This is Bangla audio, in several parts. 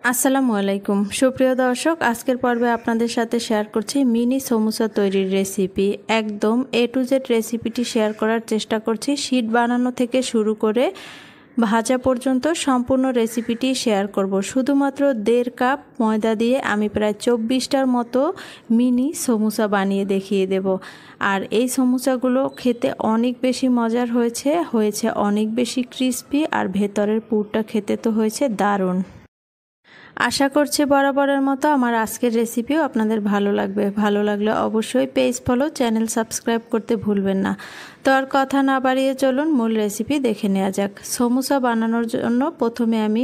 আসসালামু আলাইকুম সুপ্রিয় দর্শক, আজকের পর্বে আপনাদের সাথে শেয়ার করছি মিনি সমোসা তৈরির রেসিপি। একদম এ টু জেড রেসিপিটি শেয়ার করার চেষ্টা করছি। শীট বানানো থেকে শুরু করে ভাজা পর্যন্ত সম্পূর্ণ রেসিপিটি শেয়ার করব। শুধুমাত্র 1.5 কাপ ময়দা দিয়ে আমি প্রায় 24টার মতো মিনি সমোসা বানিয়ে দেখিয়ে দেব। আর এই সমোসাগুলো খেতে অনেক বেশি মজার হয়েছে অনেক বেশি ক্রিস্পি, আর ভেতরের পুরটা খেতে তো হয়েছে দারুণ। আশা করছি বরাবরের মতো আমার আজকের রেসিপিও আপনাদের ভালো লাগবে। ভালো লাগলে অবশ্যই পেজ ফলো, চ্যানেল সাবস্ক্রাইব করতে ভুলবেন না। তো আর কথা না বাড়িয়ে চলুন মূল রেসিপি দেখে নেওয়া যাক। সমোসা বানানোর জন্য প্রথমে আমি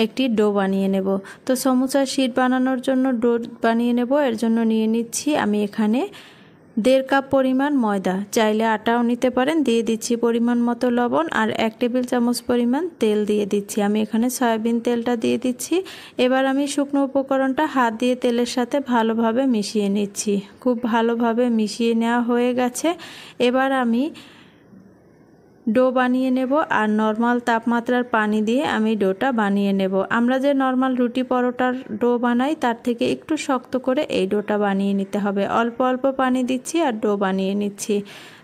একটি ডো বানিয়ে নেব। তো সমোসার শীট বানানোর জন্য ডো বানিয়ে নেব। এর জন্য নিয়ে নিচ্ছি আমি এখানে 1.5 কাপ পরিমাণ ময়দা, চাইলে আটাও নিতে পারেন। দিয়ে দিচ্ছি পরিমাণ মতো লবণ আর 1 টেবিল চামচ পরিমাণ তেল দিয়ে দিচ্ছি। আমি এখানে সয়াবিন তেলটা দিয়ে দিচ্ছি। এবার আমি শুকনো উপকরণটা হাত দিয়ে তেলের সাথে ভালোভাবে মিশিয়ে নিচ্ছি। খুব ভালোভাবে মিশিয়ে নেওয়া হয়ে গেছে। এবার আমি ডো বানিয়ে নেব আর নর্মাল তাপমাত্রার পানি দিয়ে আমি ডোটা বানিয়ে নেব। আমরা যে নর্মাল রুটি পরোটার ডো বানাই তার থেকে একটু শক্ত করে এই ডোটা বানিয়ে নিতে হবে। অল্প অল্প পানি দিচ্ছি আর ডো বানিয়ে নিচ্ছি।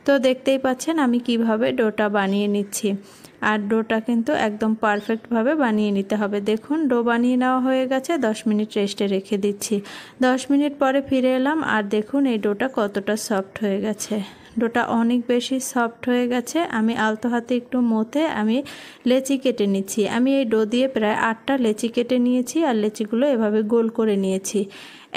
তো দেখতেই পাচ্ছেন আমি কিভাবে ডোটা বানিয়ে নিচ্ছি। আর ডোটা কিন্তু একদম পারফেক্টভাবে বানিয়ে নিতে হবে। দেখুন ডো বানিয়ে নেওয়া হয়ে গেছে। 10 মিনিট রেস্টে রেখে দিচ্ছি। 10 মিনিট পরে ফিরে এলাম আর দেখুন এই ডোটা কতটা সফট হয়ে গেছে। ডোটা অনেক বেশি সফট হয়ে গেছে। আমি আলতো হাতে একটু মথে আমি লেচি কেটে নিচ্ছি। আমি এই ডো দিয়ে প্রায় 8টা লেচি কেটে নিয়েছি আর লেচিগুলো এভাবে গোল করে নিয়েছি।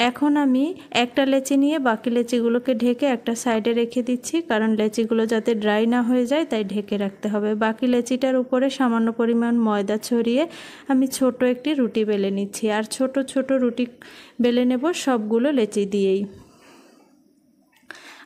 এখন আমি একটা লেচি নিয়ে বাকি লেচিগুলোকে ঢেকে একটা সাইডে রেখে দিচ্ছি, কারণ লেচিগুলো যাতে ড্রাই না হয়ে যায় তাই ঢেকে রাখতে হবে। বাকি লেচিটার উপরে সামান্য পরিমাণ ময়দা ছড়িয়ে আমি ছোট একটি রুটি বেলে নিচ্ছি। আর ছোট ছোট রুটি বেলে নেব সবগুলো লেচি দিয়েই।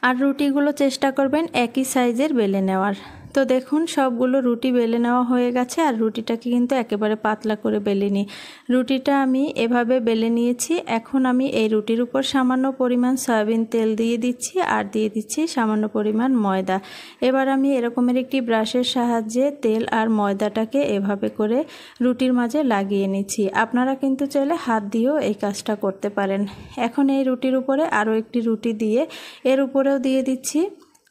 আর রুটিগুলো চেষ্টা করবেন একই সাইজের বেলে নেওয়ার। তো দেখুন সবগুলো রুটি বেলে নেওয়া হয়ে গেছে। আর রুটিটাকে কিন্তু একেবারে পাতলা করে বেলে নিই। রুটিটা আমি এভাবে বেলে নিয়েছি। এখন আমি এই রুটির উপর সামান্য পরিমাণ সয়াবিন তেল দিয়ে দিচ্ছি আর দিয়ে দিচ্ছি সামান্য পরিমাণ ময়দা। এবার আমি এরকমের একটি ব্রাশের সাহায্যে তেল আর ময়দাটাকে এভাবে করে রুটির মাঝে লাগিয়ে নিচ্ছি। আপনারা কিন্তু চাইলে হাত দিয়েও এই কাজটা করতে পারেন। এখন এই রুটির উপরে আরও একটি রুটি দিয়ে এর উপরেও দিয়ে দিচ্ছি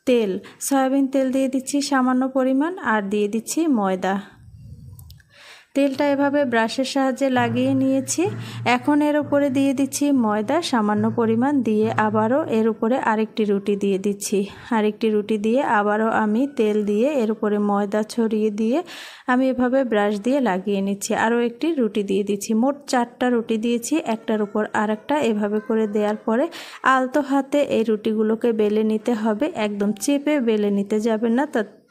তেল, সয়াবিন তেল দিয়ে দিচ্ছি সামান্য পরিমাণ আর দিয়ে দিচ্ছি ময়দা। তেলটা এভাবে ব্রাশের সাহায্যে লাগিয়ে নিয়েছি। এখন এর উপরে দিয়ে দিচ্ছি ময়দা সামান্য পরিমাণ দিয়ে আবারও এর উপরে আরেকটি রুটি দিয়ে দিচ্ছি। আরেকটি রুটি দিয়ে আবারও আমি তেল দিয়ে এর উপরে ময়দা ছড়িয়ে দিয়ে আমি এভাবে ব্রাশ দিয়ে লাগিয়ে নিচ্ছি। আরও একটি রুটি দিয়ে দিচ্ছি। মোট 4টা রুটি দিয়েছি, একটার উপর আরেকটা এভাবে করে দেওয়ার পরে আলতো হাতে এই রুটিগুলোকে বেলে নিতে হবে। একদম চেপে বেলে নিতে যাবেন না,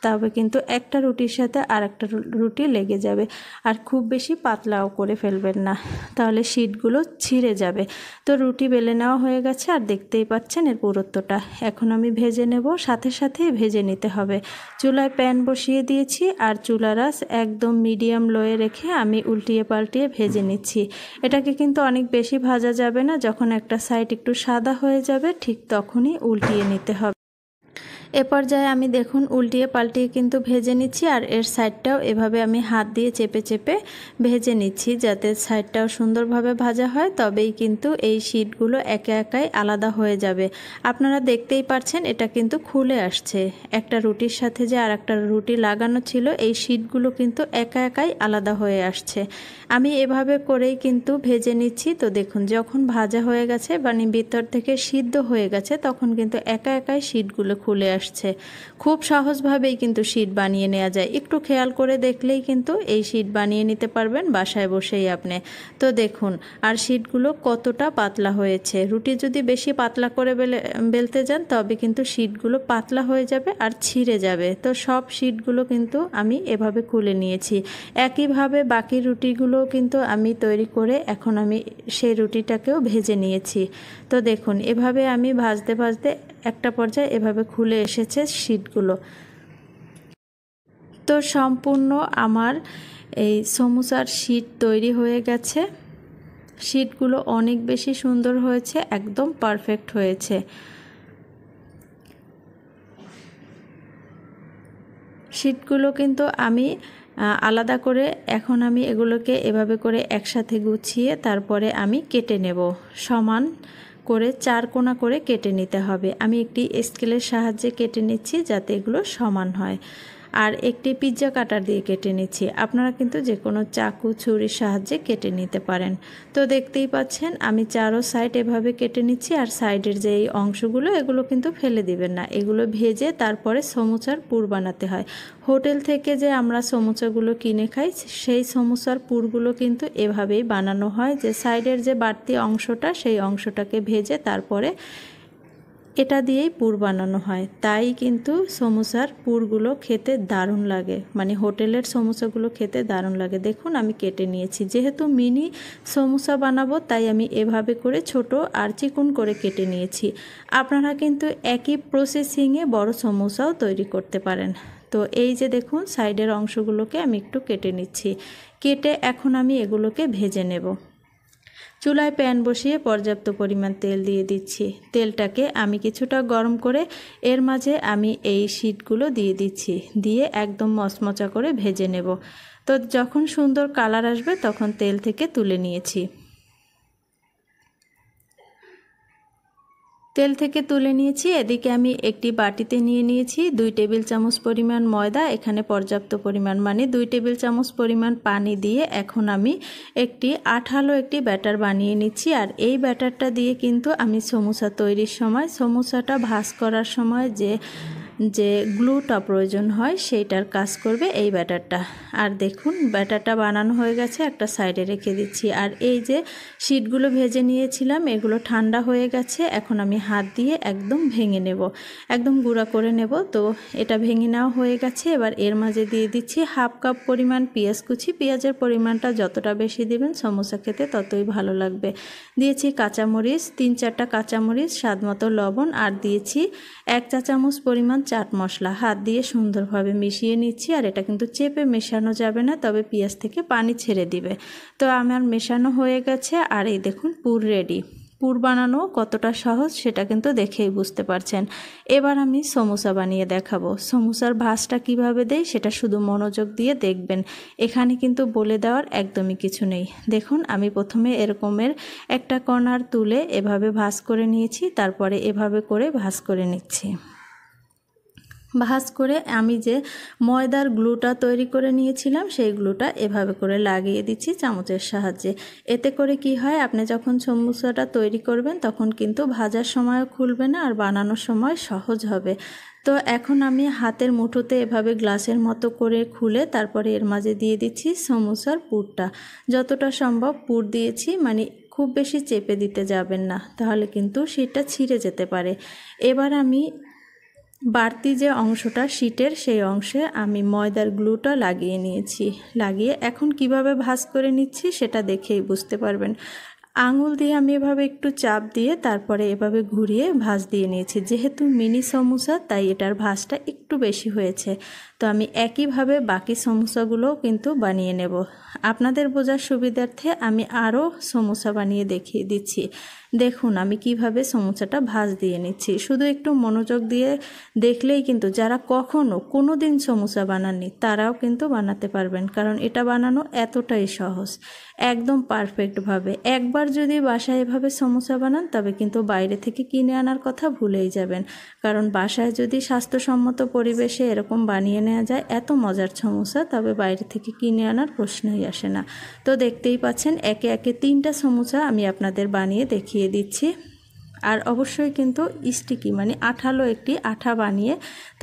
তবে কিন্তু একটা রুটির সাথে আর একটা রুটি লেগে যাবে। আর খুব বেশি পাতলাও করে ফেলবেন না, তাহলে শীটগুলো ছিঁড়ে যাবে। তো রুটি বেলে নেওয়া হয়ে গেছে আর দেখতেই পাচ্ছেন এর পুরুত্বটা। এখন আমি ভেজে নেব, সাথে সাথেই ভেজে নিতে হবে। চুলায় প্যান বসিয়ে দিয়েছি আর চুলার আঁচ একদম মিডিয়াম লোয়ে রেখে আমি উল্টিয়ে পাল্টিয়ে ভেজে নিচ্ছি। এটাকে কিন্তু অনেক বেশি ভাজা যাবে না। যখন একটা সাইড একটু সাদা হয়ে যাবে ঠিক তখনই উল্টিয়ে নিতে হবে। এ পর্যায়ে আমি দেখুন উল্টিয়ে পাল্টিয়ে কিন্তু ভেজে নিচ্ছি। আর এর সাইডটাও এভাবে আমি হাত দিয়ে চেপে চেপে ভেজে নিচ্ছি যাতে সাইডটাও সুন্দরভাবে ভাজা হয়। তবেই কিন্তু এই শীটগুলো একে একাই আলাদা হয়ে যাবে। আপনারা দেখতেই পাচ্ছেন এটা কিন্তু খুলে আসছে। একটা রুটির সাথে যে আর একটা রুটি লাগানো ছিল এই শীটগুলো কিন্তু একা একাই আলাদা হয়ে আসছে। আমি এভাবে করেই কিন্তু ভেজে নিচ্ছি। তো দেখুন যখন ভাজা হয়ে গেছে মানে ভিতর থেকে সিদ্ধ হয়ে গেছে তখন কিন্তু একা একাই শীটগুলো খুলে আসছে। খুব সহজভাবেই কিন্তু শীট বানিয়ে নেওয়া যায়। একটু খেয়াল করে দেখলেই কিন্তু এই শীট বানিয়ে নিতে পারবেন বাসায় বসেই আপনি। তো দেখুন আর শীটগুলো কতটা পাতলা হয়েছে। রুটি যদি বেশি পাতলা করে বেলতে যান তবে কিন্তু শীটগুলো পাতলা হয়ে যাবে আর ছিঁড়ে যাবে। তো সব শীটগুলো কিন্তু আমি এভাবে খুলে নিয়েছি। একইভাবে বাকি রুটিগুলো কিন্তু আমি তৈরি করে এখন আমি সেই রুটিটাকেও ভেজে নিয়েছি। তো দেখুন এভাবে আমি ভাজতে ভাজতে একটা পর্যায়ে এভাবে খুলে এসেছে শীটগুলো। তো সম্পূর্ণ আমার এই সমোসার শীট তৈরি হয়ে গেছে। শীটগুলো অনেক বেশি সুন্দর হয়েছে, একদম পারফেক্ট হয়েছে। শীটগুলো কিন্তু আমি আলাদা করে এখন আমি এগুলোকে এভাবে করে একসাথে গুছিয়ে তারপরে আমি কেটে নেব। সমান করে 4 কোণা করে কেটে নিতে হবে। আমি একটি স্কেলের সাহায্যে কেটে নিচ্ছি যাতে এগুলো সমান হয়। আর একটি পিৎজা কাটার দিয়ে কেটে নিচ্ছি। আপনারা কিন্তু যে কোনো চাকু ছুরির সাহায্যে কেটে নিতে পারেন। তো দেখতেই পাচ্ছেন আমি চারো সাইড এভাবে কেটে নিচ্ছি। আর সাইডের যে এই অংশগুলো এগুলো কিন্তু ফেলে দিবেন না, এগুলো ভেজে তারপরে সমুচার পুর বানাতে হয়। হোটেল থেকে যে আমরা সমুচাগুলো কিনে খাই সেই সমুচার পুরগুলো কিন্তু এভাবেই বানানো হয়, যে সাইডের যে বাড়তি অংশটা সেই অংশটাকে ভেজে তারপরে এটা দিয়েই পুর বানানো হয়। তাই কিন্তু সমোসার পুরগুলো খেতে দারুণ লাগে, মানে হোটেলের সমোসাগুলো খেতে দারুণ লাগে। দেখুন আমি কেটে নিয়েছি, যেহেতু মিনি সমোসা বানাবো তাই আমি এভাবে করে ছোট আর চিকন করে কেটে নিয়েছি। আপনারা কিন্তু একই প্রসেসিংয়ে বড় সমোসাও তৈরি করতে পারেন। তো এই যে দেখুন সাইডের অংশগুলোকে আমি একটু কেটে নিচ্ছি। কেটে এখন আমি এগুলোকে ভেজে নেব। চুলায় প্যান বসিয়ে পর্যাপ্ত পরিমাণ তেল দিয়ে দিচ্ছি। তেলটাকে আমি কিছুটা গরম করে এর মাঝে আমি এই শীটগুলো দিয়ে দিচ্ছি, দিয়ে একদম মচমচা করে ভেজে নেব। তো যখন সুন্দর কালার আসবে তখন তেল থেকে তুলে নিয়েছি। তেল থেকে তুলে নিয়েছি। এদিকে আমি একটি বাটিতে নিয়ে নিয়েছি 2 টেবিল চামচ পরিমাণ ময়দা, এখানে পর্যাপ্ত পরিমাণ মানে 2 টেবিল চামচ পরিমাণ পানি দিয়ে এখন আমি একটি আঠালো একটি ব্যাটার বানিয়ে নিচ্ছি। আর এই ব্যাটারটা দিয়ে কিন্তু আমি সমোসা তৈরির সময়, সমোসাটা ভাজ করার সময় যে গ্লুটা প্রয়োজন হয় সেইটার কাজ করবে এই ব্যাটারটা। আর দেখুন ব্যাটারটা বানানো হয়ে গেছে, একটা সাইডে রেখে দিচ্ছি। আর এই যে শীটগুলো ভেজে নিয়েছিলাম এগুলো ঠান্ডা হয়ে গেছে, এখন আমি হাত দিয়ে একদম ভেঙে নেব, একদম গুঁড়া করে নেব। তো এটা ভেঙে নেওয়া হয়ে গেছে। এবার এর মাঝে দিয়ে দিচ্ছি হাফ কাপ পরিমাণ পেঁয়াজ কুচি। পেঁয়াজের পরিমাণটা যতটা বেশি দিবেন সমোসা খেতে ততই ভালো লাগবে। দিয়েছি কাঁচামরিচ, 3-4টা কাঁচামরিচ, স্বাদ মতো লবণ, আর দিয়েছি 1 চা চামচ পরিমাণ চাট মশলা। হাত দিয়ে সুন্দরভাবে মিশিয়ে নিচ্ছি। আর এটা কিন্তু চেপে মেশানো যাবে না, তবে পেঁয়াজ থেকে পানি ছেড়ে দিবে। তো আমার মেশানো হয়ে গেছে। আর এই দেখুন পুর রেডি। পুর বানানো কতটা সহজ সেটা কিন্তু দেখেই বুঝতে পারছেন। এবার আমি সমোসা বানিয়ে দেখাবো। সমোসার ভাঁজটা কিভাবে দেই সেটা শুধু মনোযোগ দিয়ে দেখবেন, এখানে কিন্তু বলে দেওয়ার একদমই কিছু নেই। দেখুন আমি প্রথমে এরকমের একটা কর্নার তুলে এভাবে ভাঁজ করে নিয়েছি, তারপরে এভাবে করে ভাঁজ করে নিচ্ছি। ভাঁজ করে আমি যে ময়দার গ্লুটা তৈরি করে নিয়েছিলাম সেই গ্লুটা এভাবে করে লাগিয়ে দিচ্ছি চামচের সাহায্যে। এতে করে কি হয়, আপনি যখন সমোসাটা তৈরি করবেন তখন কিন্তু ভাজার সময়ও খুলবে না আর বানানোর সময় সহজ হবে। তো এখন আমি হাতের মুঠোতে এভাবে গ্লাসের মতো করে খুলে তারপরে এর মাঝে দিয়ে দিচ্ছি সমোসার পুরটা। যতটা সম্ভব পুর দিয়েছি, মানে খুব বেশি চেপে দিতে যাবেন না, তাহলে কিন্তু সেটা ছিঁড়ে যেতে পারে। এবার আমি বাড়তি যে অংশটা শীটের সেই অংশে আমি ময়দার গ্লুটা লাগিয়ে নিয়েছি। লাগিয়ে এখন কিভাবে ভাঁজ করে নিচ্ছি সেটা দেখেই বুঝতে পারবেন। আঙুল দিয়ে আমি এভাবে একটু চাপ দিয়ে তারপরে এভাবে ঘুরিয়ে ভাঁজ দিয়ে নিয়েছি। যেহেতু মিনি সমোসা তাই এটার ভাঁজটা একটু বেশি হয়েছে। তো আমি একইভাবে বাকি সমোসাগুলোও কিন্তু বানিয়ে নেব। আপনাদের বোঝার সুবিধার্থে আমি আরও সমোসা বানিয়ে দেখিয়ে দিচ্ছি। দেখুন আমি কিভাবে সমোসাটা ভাঁজ দিয়ে নিচ্ছি। শুধু একটু মনোযোগ দিয়ে দেখলেই কিন্তু যারা কখনো কোনো দিন সমোসা বানাননি তারাও কিন্তু বানাতে পারবেন, কারণ এটা বানানো এতটাই সহজ, একদম পারফেক্টভাবে। একবার যদি বাসায় এভাবে সমোসা বানান তবে কিন্তু বাইরে থেকে কিনে আনার কথা ভুলেই যাবেন, কারণ বাসায় যদি স্বাস্থ্যসম্মত পরিবেশে এরকম বানিয়ে নেওয়া যায় এত মজার সমোসা, তবে বাইরে থেকে কিনে আনার প্রশ্নই আসে না। তো দেখতেই পাচ্ছেন একে একে 3টা সমোসা আমি আপনাদের বানিয়ে দেখিয়ে দিচ্ছি। আর অবশ্যই কিন্তু স্টিকি মানে আঠালো একটি আঠা বানিয়ে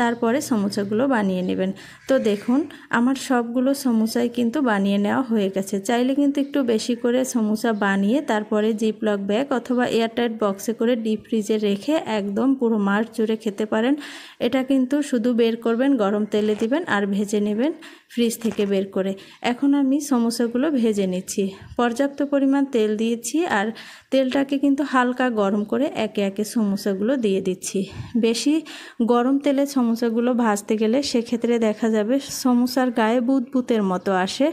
তারপরে সমোসাগুলো বানিয়ে নেবেন। তো দেখুন আমার সবগুলো সমোসাই কিন্তু বানিয়ে নেওয়া হয়ে গেছে। চাইলে কিন্তু একটু বেশি করে সমোসা বানিয়ে তারপরে জিপলক ব্যাগ অথবা এয়ারটাইট বক্সে করে ডিপ ফ্রিজে রেখে একদম পুরো মাস জুড়ে খেতে পারেন। এটা কিন্তু শুধু বের করবেন, গরম তেলে দিবেন আর ভেজে নেবেন ফ্রিজ থেকে বের করে। এখন আমি সমোসাগুলো ভেজে নিচ্ছি। পর্যাপ্ত পরিমাণ তেল দিয়েছি আর তেলটাকে কিন্তু হালকা গরম করে একে একে সমোসাগুলো দিয়ে দিচ্ছি। বেশি গরম তেলে সমোসাগুলো ভাজতে গেলে সেক্ষেত্রে দেখা যাবে সমোসার গায়ে বুদবুদের মতো আসে,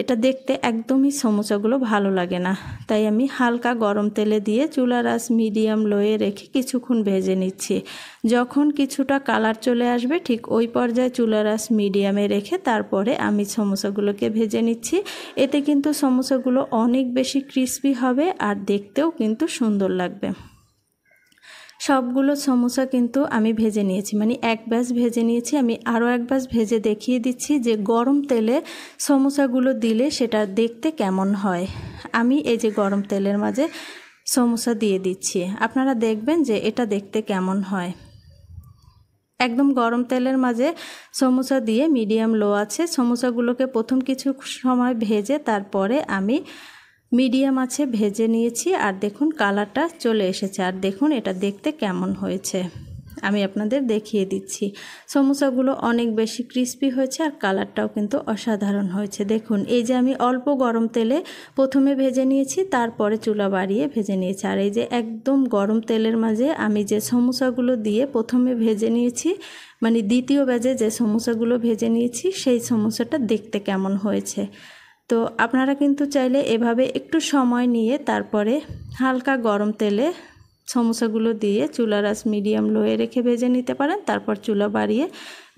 এটা দেখতে একদমই সমোসাগুলো ভালো লাগে না। তাই আমি হালকা গরম তেলে দিয়ে চুলার আঁচ মিডিয়াম লোয়ে রেখে কিছুক্ষণ ভেজে নিচ্ছি। যখন কিছুটা কালার চলে আসবে ঠিক ওই পর্যায়ে চুলার আঁচ মিডিয়ামে রেখে তারপর তারপরে আমি সমোসাগুলোকে ভেজে নিচ্ছি। এতে কিন্তু সমোসাগুলো অনেক বেশি ক্রিস্পি হবে আর দেখতেও কিন্তু সুন্দর লাগবে। সবগুলো সমোসা কিন্তু আমি ভেজে নিয়েছি, মানে এক ব্যাচ ভেজে নিয়েছি। আমি আরও এক ব্যাচ ভেজে দেখিয়ে দিচ্ছি যে গরম তেলে সমোসাগুলো দিলে সেটা দেখতে কেমন হয়। আমি এই যে গরম তেলের মাঝে সমোসা দিয়ে দিচ্ছি, আপনারা দেখবেন যে এটা দেখতে কেমন হয়। একদম গরম তেলের মাঝে সমোসা দিয়ে মিডিয়াম লো আছে সমোসাগুলোকে প্রথম কিছু সময় ভেজে তারপরে আমি মিডিয়াম আছে ভেজে নিয়েছি। আর দেখুন কালারটা চলে এসেছে, আর দেখুন এটা দেখতে কেমন হয়েছে আমি আপনাদের দেখিয়ে দিচ্ছি। সমোসাগুলো অনেক বেশি ক্রিস্পি হয়েছে আর কালারটাও কিন্তু অসাধারণ হয়েছে। দেখুন এই যে আমি অল্প গরম তেলে প্রথমে ভেজে নিয়েছি, তারপরে চুলা বাড়িয়ে ভেজে নিয়েছি। আর এই যে একদম গরম তেলের মাঝে আমি যে সমোসাগুলো দিয়ে প্রথমে ভেজে নিয়েছি, মানে দ্বিতীয় ব্যাচে যে সমোসাগুলো ভেজে নিয়েছি, সেই সমোসাটা দেখতে কেমন হয়েছে। তো আপনারা কিন্তু চাইলে এভাবে একটু সময় নিয়ে তারপরে হালকা গরম তেলে সমোসাগুলো দিয়ে চুলার আঁচ মিডিয়াম লোয়ে রেখে ভেজে নিতে পারেন, তারপর চুলা বাড়িয়ে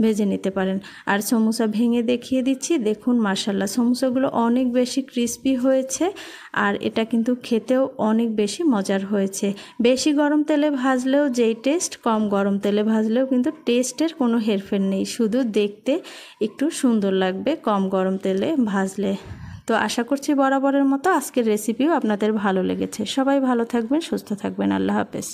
ভেজে নিতে পারেন। আর সমোসা ভেঙে দেখিয়ে দিচ্ছি, দেখুন মাশাআল্লাহ সমোসাগুলো অনেক বেশি ক্রিস্পি হয়েছে আর এটা কিন্তু খেতেও অনেক বেশি মজার হয়েছে। বেশি গরম তেলে ভাজলেও যেই টেস্ট, কম গরম তেলে ভাজলেও কিন্তু টেস্টের কোনো হেরফের নেই, শুধু দেখতে একটু সুন্দর লাগবে কম গরম তেলে ভাজলে। তো আশা করছি বরাবরের মতো আজকের রেসিপিও আপনাদের ভালো লেগেছে। সবাই ভালো থাকবেন, সুস্থ থাকবেন। আল্লাহ হাফেজ।